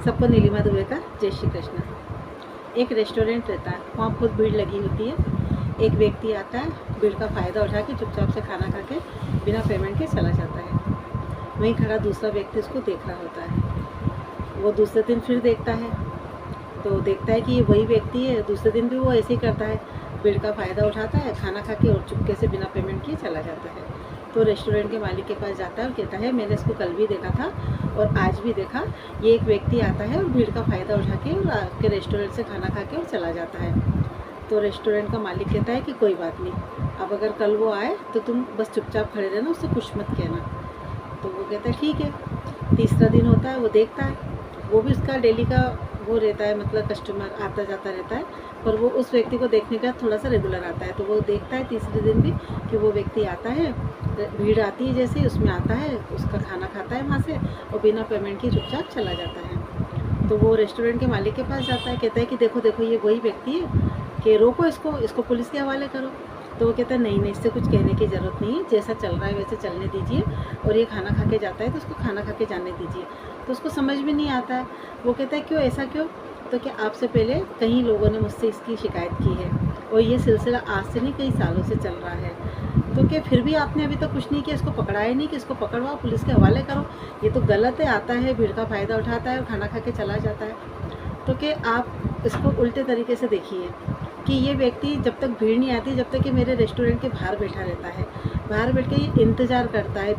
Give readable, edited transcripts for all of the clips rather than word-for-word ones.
सबको नीलिमा दुबे का जय श्री कृष्ण। एक रेस्टोरेंट रहता है, वहाँ बहुत भीड़ लगी होती है। एक व्यक्ति आता है, भीड़ का फ़ायदा उठा के चुपचाप से खाना खा के बिना पेमेंट के चला जाता है। वहीं खड़ा दूसरा व्यक्ति उसको देख रहा होता है। वो दूसरे दिन फिर देखता है तो देखता है कि ये वही व्यक्ति है। दूसरे दिन भी वो ऐसे ही करता है, भीड़ का फ़ायदा उठाता है, खाना खा के और चुपके से बिना पेमेंट किए चला जाता है। तो रेस्टोरेंट के मालिक के पास जाता है और कहता है, मैंने इसको कल भी देखा था और आज भी देखा, ये एक व्यक्ति आता है और भीड़ का फ़ायदा उठा के और आपके रेस्टोरेंट से खाना खा के और चला जाता है। तो रेस्टोरेंट का मालिक कहता है कि कोई बात नहीं, अब अगर कल वो आए तो तुम बस चुपचाप खड़े रहना, उससे कुछ मत कहना। तो वो कहता है ठीक है। तीसरा दिन होता है, वो देखता है, वो भी उसका डेली का वो रहता है, मतलब कस्टमर आता जाता रहता है, पर वो उस व्यक्ति को देखने का थोड़ा सा रेगुलर आता है। तो वो देखता है तीसरे दिन भी कि वो व्यक्ति आता है, भीड़ आती है जैसे उसमें आता है, उसका खाना खाता है वहाँ से और बिना पेमेंट के चुपचाप चला जाता है। तो वो रेस्टोरेंट के मालिक के पास जाता है, कहता है कि देखो देखो ये वही व्यक्ति है, कि रोको इसको पुलिस के हवाले करो। तो वो कहता है नहीं नहीं, इससे कुछ कहने की ज़रूरत नहीं है, जैसा चल रहा है वैसे चलने दीजिए, और ये खाना खा के जाता है तो उसको खाना खा के जाने दीजिए। तो उसको समझ में नहीं आता है। वो कहता है क्यों, ऐसा क्यों? तो क्या आपसे पहले कई लोगों ने मुझसे इसकी शिकायत की है और ये सिलसिला आज से नहीं कई सालों से चल रहा है, तो क्या फिर भी आपने अभी तक कुछ नहीं किया, इसको पकड़ाया नहीं कि इसको पकड़वाओ, पुलिस के हवाले करो, ये तो गलत है। आता है, भीड़ का फ़ायदा उठाता है और खाना खा के चला जाता है। तो क्या आप इसको उल्टे तरीके से देखिए कि ये व्यक्ति जब तक भीड़ नहीं आती, जब तक कि मेरे रेस्टोरेंट के बाहर बैठा रहता है, बाहर बैठ के ये इंतज़ार करता है,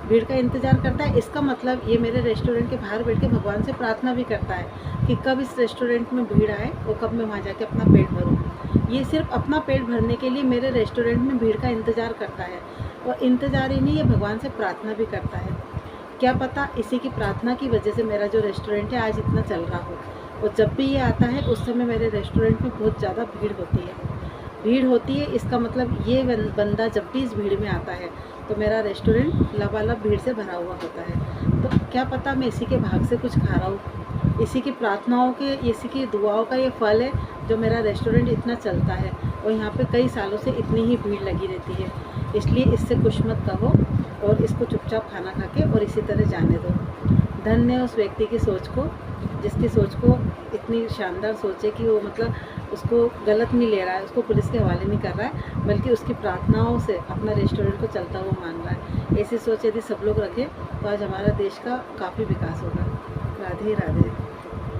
भीड़ का इंतज़ार करता है। इसका मतलब ये मेरे रेस्टोरेंट के बाहर बैठ के भगवान से प्रार्थना भी करता है कि कब इस रेस्टोरेंट में भीड़ आए और कब मैं वहाँ जाके अपना पेट भरूँ। ये सिर्फ अपना पेट भरने के लिए मेरे रेस्टोरेंट में भीड़ का इंतज़ार करता है, और इंतज़ार ही नहीं, ये भगवान से प्रार्थना भी करता है। क्या पता इसी की प्रार्थना की वजह से मेरा जो रेस्टोरेंट है आज इतना चल रहा हो। और जब भी ये आता है उस समय मेरे रेस्टोरेंट में बहुत ज़्यादा भीड़ होती है। इसका मतलब ये बंदा जब भी इस भीड़ में आता है तो मेरा रेस्टोरेंट लबालब भीड़ से भरा हुआ होता है। तो क्या पता मैं इसी के भाग से कुछ खा रहा हूँ, इसी की प्रार्थनाओं के, इसी की दुआओं का ये फल है जो मेरा रेस्टोरेंट इतना चलता है और यहाँ पे कई सालों से इतनी ही भीड़ लगी रहती है। इसलिए इससे कुछ मत कहो और इसको चुपचाप खाना खा के और इसी तरह जाने दो। धन्य उस व्यक्ति की सोच को, जिसकी सोच को इतनी शानदार सोच है कि वो मतलब उसको गलत नहीं ले रहा है, उसको पुलिस के हवाले नहीं कर रहा है, बल्कि उसकी प्रार्थनाओं से अपना रेस्टोरेंट को चलता हुआ मान रहा है। ऐसी सोच यदि सब लोग रखें तो आज हमारा देश का काफ़ी विकास होगा। राधे राधे।